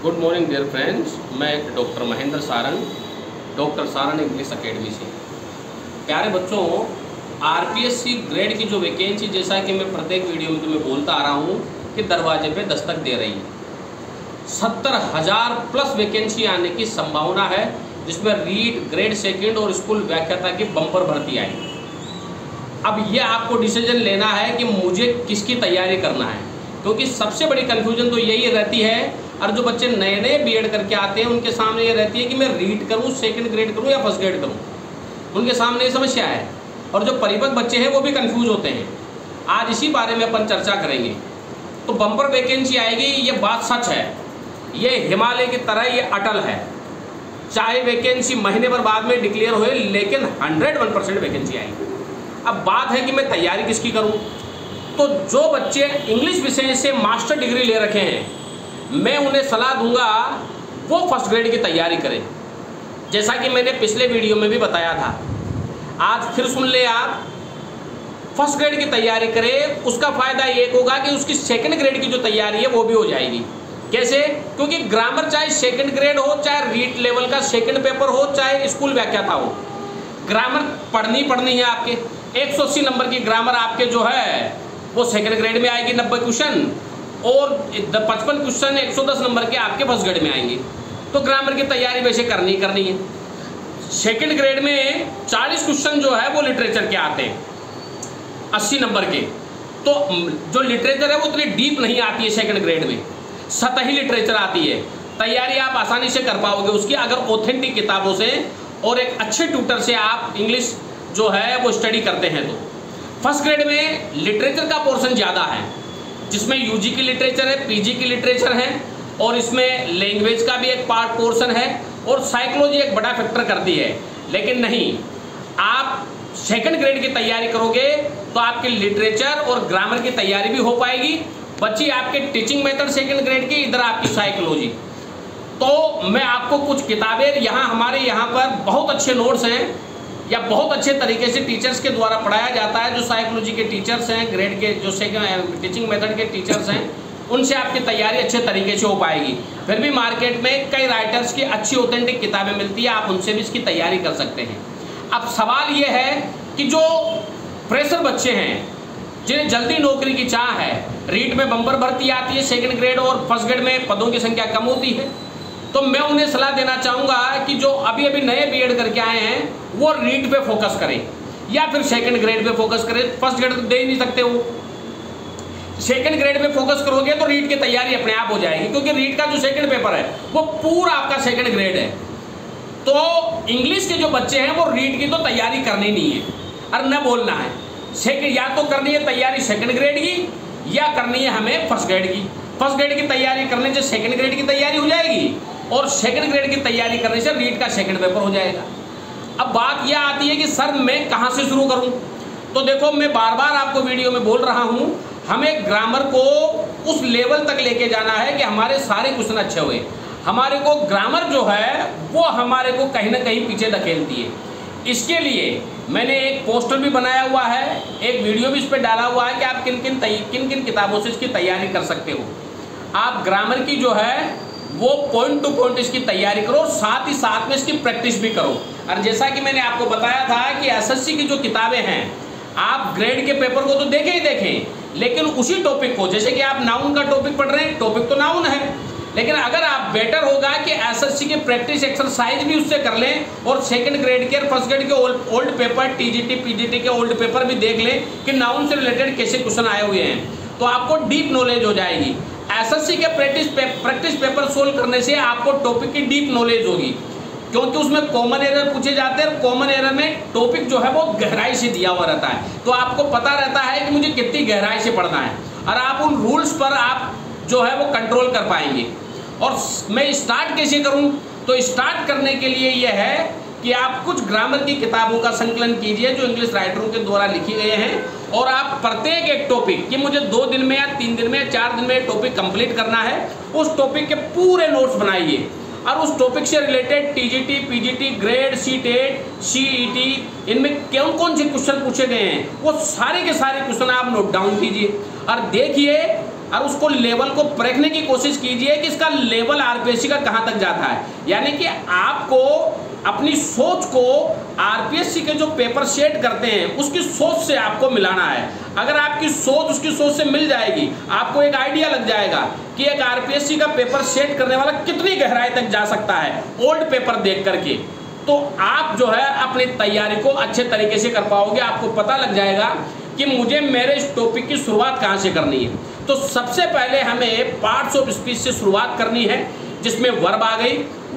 Good morning dear friends, मैं doctor Mahendra Sarang, doctor Sarang English academy से। प्यारे बच्चों, आरपीएससी ग्रेड की जो वैकेंसी, जैसा कि मैं प्रत्येक वीडियो में तुम्हें बोलता आ रहा हूँ कि दरवाजे पे दस्तक दे रही है। 70,000 प्लस वैकेंसी आने की संभावना है, जिसमें रीड, ग्रेड सेकंड और स्कूल व्याख्याता की बम्पर भर्ती आई। अब ये आपको डिसीजन लेना है कि मुझे किसकी तैयारी करना है, क्योंकि सबसे बड़ी कन्फ्यूजन तो यही रहती है। और जो बच्चे नए नए बीएड करके आते हैं उनके सामने ये रहती है कि मैं रीड करूं, सेकंड ग्रेड करूं या फर्स्ट ग्रेड करूं, उनके सामने ये समस्या है। और जो परिपक्व बच्चे हैं वो भी कंफ्यूज होते हैं। आज इसी बारे में अपन चर्चा करेंगे। तो बम्पर वैकेंसी आएगी, ये बात सच है, ये हिमालय की तरह ये अटल है। चाहे वैकेंसी महीने भर बाद में डिक्लेयर हुए, लेकिन 101% वैकेंसी आएगी। अब बात है कि मैं तैयारी किसकी करूं। तो जो बच्चे इंग्लिश विषय से मास्टर डिग्री ले रखे हैं, मैं उन्हें सलाह दूंगा वो फर्स्ट ग्रेड की तैयारी करें, जैसा कि मैंने पिछले वीडियो में भी बताया था। आज फिर सुन ले आप, फर्स्ट ग्रेड की तैयारी करें। उसका फ़ायदा एक होगा कि उसकी सेकंड ग्रेड की जो तैयारी है वो भी हो जाएगी। कैसे? क्योंकि ग्रामर चाहे सेकंड ग्रेड हो, चाहे रीड लेवल का सेकंड पेपर हो, चाहे स्कूल व्याख्याता हो, ग्रामर पढ़नी है आपके। 180 नंबर की ग्रामर आपके जो है वो सेकंड ग्रेड में आएगी, 90 क्वेश्चन, और 55 क्वेश्चन 110 नंबर के आपके फर्स्ट ग्रेड में आएंगे। तो ग्रामर की तैयारी वैसे करनी है। सेकंड ग्रेड में 40 क्वेश्चन जो है वो लिटरेचर के आते हैं, 80 नंबर के। तो जो लिटरेचर है वो उतनी डीप नहीं आती है सेकंड ग्रेड में, सतही लिटरेचर आती है। तैयारी आप आसानी से कर पाओगे उसकी, अगर ऑथेंटिक किताबों से और एक अच्छे ट्यूटर से आप इंग्लिश जो है वो स्टडी करते हैं। तो फर्स्ट ग्रेड में लिटरेचर का पोर्शन ज़्यादा है, जिसमें यूजी की लिटरेचर है, पीजी की लिटरेचर है, और इसमें लैंग्वेज का भी एक पार्ट पोर्शन है, और साइकोलॉजी एक बड़ा फैक्टर करती है। लेकिन नहीं, आप सेकंड ग्रेड की तैयारी करोगे तो आपकी लिटरेचर और ग्रामर की तैयारी भी हो पाएगी। बच्ची आपके टीचिंग मेथड सेकंड ग्रेड की, इधर आपकी साइकोलॉजी। तो मैं आपको कुछ किताबें, हमारे यहाँ पर बहुत अच्छे नोट्स हैं, या बहुत अच्छे तरीके से टीचर्स के द्वारा पढ़ाया जाता है। जो साइकोलॉजी के टीचर्स हैं, ग्रेड के जो टीचिंग मेथड के टीचर्स हैं, उनसे आपकी तैयारी अच्छे तरीके से हो पाएगी। फिर भी मार्केट में कई राइटर्स की अच्छी ऑथेंटिक किताबें मिलती है, आप उनसे भी इसकी तैयारी कर सकते हैं। अब सवाल ये है कि जो फ्रेशर बच्चे हैं, जिन्हें जल्दी नौकरी की चाह है, रीड में बम्पर भर्ती आती है सेकेंड ग्रेड, और फर्स्ट ग्रेड में पदों की संख्या कम होती है, तो मैं उन्हें सलाह देना चाहूँगा कि जो अभी नए बीएड करके आए हैं वो रीड पे फोकस करें, या फिर सेकंड ग्रेड पे फोकस करें। फर्स्ट ग्रेड तो दे ही नहीं सकते हो। सेकंड ग्रेड पे फोकस करोगे तो रीड की तैयारी अपने आप हो जाएगी, क्योंकि रीड का जो सेकंड पेपर है वो पूरा आपका सेकंड ग्रेड है। तो इंग्लिश के जो बच्चे हैं वो रीड की तो तैयारी करनी नहीं है, और न बोलना है। सेकंड या तो करनी है तैयारी सेकंड ग्रेड की, या करनी है हमें फर्स्ट ग्रेड की। फर्स्ट ग्रेड की तैयारी करने से सेकंड ग्रेड की तैयारी हो जाएगी, और सेकंड ग्रेड की तैयारी करने से रीड का सेकंड पेपर हो जाएगा। अब बात यह आती है कि सर मैं कहाँ से शुरू करूँ। तो देखो, मैं बार बार आपको वीडियो में बोल रहा हूँ, हमें ग्रामर को उस लेवल तक लेके जाना है कि हमारे सारे क्वेश्चन अच्छे हुए। हमारे को ग्रामर जो है वो हमारे को कहीं ना कहीं पीछे धकेलती है। इसके लिए मैंने एक पोस्टर भी बनाया हुआ है, एक वीडियो भी इस पर डाला हुआ है कि आप किन किन किताबों से इसकी तैयारी कर सकते हो। आप ग्रामर की जो है वो पॉइंट टू पॉइंट इसकी तैयारी करो, साथ ही साथ में इसकी प्रैक्टिस भी करो। और जैसा कि मैंने आपको बताया था कि एसएससी की जो किताबें हैं, आप ग्रेड के पेपर को तो देखें, लेकिन उसी टॉपिक को, जैसे कि आप नाउन का टॉपिक पढ़ रहे हैं, टॉपिक तो नाउन है, लेकिन अगर आप बेटर होगा कि एसएससी के प्रैक्टिस एक्सरसाइज भी उससे कर लें, और सेकंड ग्रेड के और फर्स्ट ग्रेड के ओल्ड पेपर, टीजीटी पीजीटी के ओल्ड पेपर भी देख लें कि नाउन से रिलेटेड कैसे क्वेश्चन आए हुए हैं, तो आपको डीप नॉलेज हो जाएगी। एसएससी के प्रैक्टिस पेपर सोल्व करने से आपको टॉपिक की डीप नॉलेज होगी, क्योंकि उसमें कॉमन एरर पूछे जाते हैं, और कॉमन एरर में टॉपिक जो है वो गहराई से दिया हुआ रहता है। तो आपको पता रहता है कि मुझे कितनी गहराई से पढ़ना है, और आप उन रूल्स पर आप जो है वो कंट्रोल कर पाएंगे। और मैं स्टार्ट कैसे करूं? तो स्टार्ट करने के लिए यह है कि आप कुछ ग्रामर की किताबों का संकलन कीजिए जो इंग्लिश राइटरों के द्वारा लिखी गए हैं, और आप प्रत्येक एक टॉपिक कि मुझे 2 दिन में या 3 दिन में या 4 दिन में टॉपिक कंप्लीट करना है, उस टॉपिक के पूरे नोट्स बनाइए, और उस टॉपिक से related TGT PGT grade CTET CET इनमें कौन से क्वेश्चन पूछे गए हैं वो सारे के सारे क्वेश्चन आप नोट डाउन कीजिए, और देखिए और उसको लेवल को परखने की कोशिश कीजिए कि इसका लेवल आरपीएससी का कहाँ तक जाता है। यानी कि आपको अपनी सोच को आरपीएससी के जो पेपर सेट करते हैं उसकी सोच से आपको मिलाना है। अगर आपकी सोच उसकी सोच से मिल जाएगी, आपको एक आइडिया लग जाएगा कि एक आरपीएससी का पेपर सेट करने वाला कितनी गहराई तक जा सकता है ओल्ड पेपर देख करके, तो आप जो है अपनी तैयारी को अच्छे तरीके से कर पाओगे। आपको पता लग जाएगा कि मुझे मेरे इस टॉपिक की शुरुआत कहाँ से करनी है। तो सबसे पहले हमें पार्ट्स ऑफ स्पीच से शुरुआत करनी है, जिसमें वर्ब आ गई।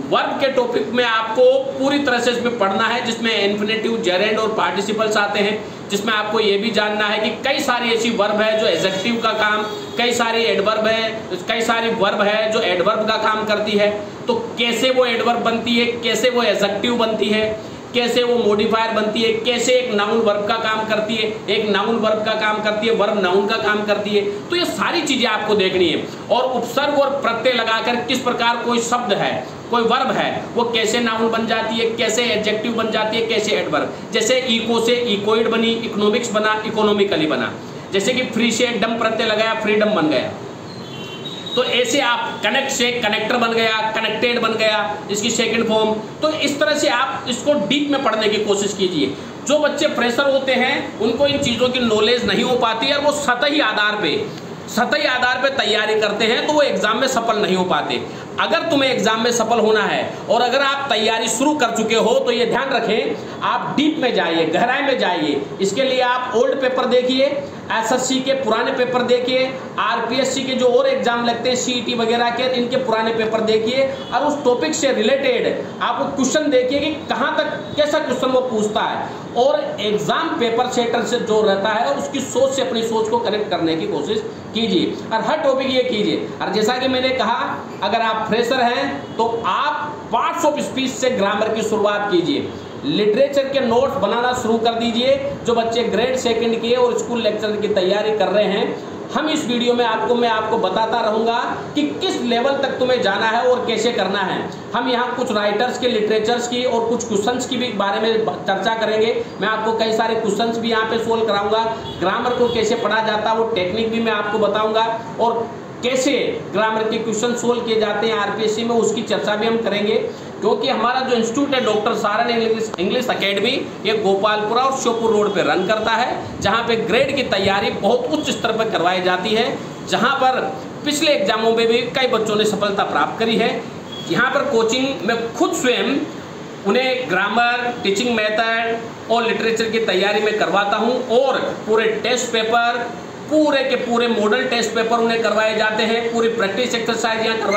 वर्ब के टॉपिक में आपको पूरी तरह से इसमें पढ़ना है, जिसमें इन्फिनेटिव, जेरेंड और पार्टिसिपल्स आते हैं, जिसमें आपको ये भी जानना है कि कई सारी ऐसी वर्ब है जो एडजेक्टिव का काम, कई सारी एडवर्ब है, कई सारी वर्ब है जो एडवर्ब का काम करती है। तो कैसे वो एडवर्ब बनती है, कैसे वो एडजेक्टिव बनती है, कैसे वो मॉडिफायर बनती है, कैसे एक नाउन वर्ब का काम करती है, एक नाउन वर्ब का काम करती है, वर्ब नाउन का काम करती है। तो ये सारी चीजें आपको देखनी है। और उपसर्ग और प्रत्यय लगाकर किस प्रकार कोई शब्द है, कोई वर्ब है, वो कैसे नाउन बन जाती है, कैसे एडजेक्टिव बन जाती है, कैसे एडवर्ब। जैसे इको से इकोइड बनी, इकोनॉमिक्स बना, इकोनॉमिकली बना। जैसे कि फ्री से डम प्रत्यय लगाया, फ्रीडम बन गया। तो ऐसे आप कनेक्ट से कनेक्टर बन गया, कनेक्टेड बन गया, इसकी सेकंड फॉर्म। तो इस तरह से आप इसको डीप में पढ़ने की कोशिश कीजिए। जो बच्चे फ्रेशर होते हैं उनको इन चीज़ों की नॉलेज नहीं हो पाती है और वो सतही आधार पे तैयारी करते हैं, तो वो एग्जाम में सफल नहीं हो पाते। अगर तुम्हें एग्जाम में सफल होना है और अगर आप तैयारी शुरू कर चुके हो तो ये ध्यान रखें, आप डीप में जाइए, गहराई में जाइए। इसके लिए आप ओल्ड पेपर देखिए, एसएससी के पुराने पेपर देखिए, आरपीएससी के जो और एग्जाम लगते हैं सीईटी वगैरह के, इनके पुराने पेपर देखिए और उस टॉपिक से रिलेटेड आप क्वेश्चन देखिए कि कहाँ तक कैसा क्वेश्चन वो पूछता है। और एग्जाम पेपर सेटर से जो रहता है उसकी सोच से अपनी सोच को कनेक्ट करने की कोशिश कीजिए और हर टॉपिक ये कीजिए। और जैसा कि मैंने कहा, अगर आप फ्रेशर हैं तो आप पार्ट्स ऑफ स्पीच से ग्रामर की शुरुआत कीजिए। लिटरेचर के नोट्स बनाना शुरू कर दीजिए। जो बच्चे ग्रेड सेकंड के और स्कूल लेक्चर की तैयारी कर रहे हैं, हम इस वीडियो में मैं आपको बताता रहूंगा कि किस लेवल तक तुम्हें जाना है और कैसे करना है। हम यहाँ कुछ राइटर्स के, लिटरेचर्स की और कुछ क्वेश्चंस की भी बारे में चर्चा करेंगे। मैं आपको कई सारे क्वेश्चंस भी यहाँ पे सोल्व कराऊंगा। ग्रामर को कैसे पढ़ा जाता है वो टेक्निक भी मैं आपको बताऊंगा, और कैसे ग्रामर के क्वेश्चन सोल्व किए जाते हैं आरपीएससी में उसकी चर्चा भी हम करेंगे। क्योंकि हमारा जो इंस्टीट्यूट है डॉक्टर सारन इंग्लिश अकेडमी, ये गोपालपुरा और श्योपुर रोड पे रन करता है, जहाँ पे ग्रेड की तैयारी बहुत उच्च स्तर पर करवाई जाती है, जहाँ पर पिछले एग्जामों में भी कई बच्चों ने सफलता प्राप्त करी है। यहाँ पर कोचिंग में खुद स्वयं उन्हें ग्रामर, टीचिंग मेथड और लिटरेचर की तैयारी में करवाता हूँ, और पूरे टेस्ट पेपर, पूरे के पूरे मॉडल टेस्ट पेपर उन्हें करवाए जाते हैं, पूरी प्रैक्टिस एक्सरसाइज यहाँ करवाई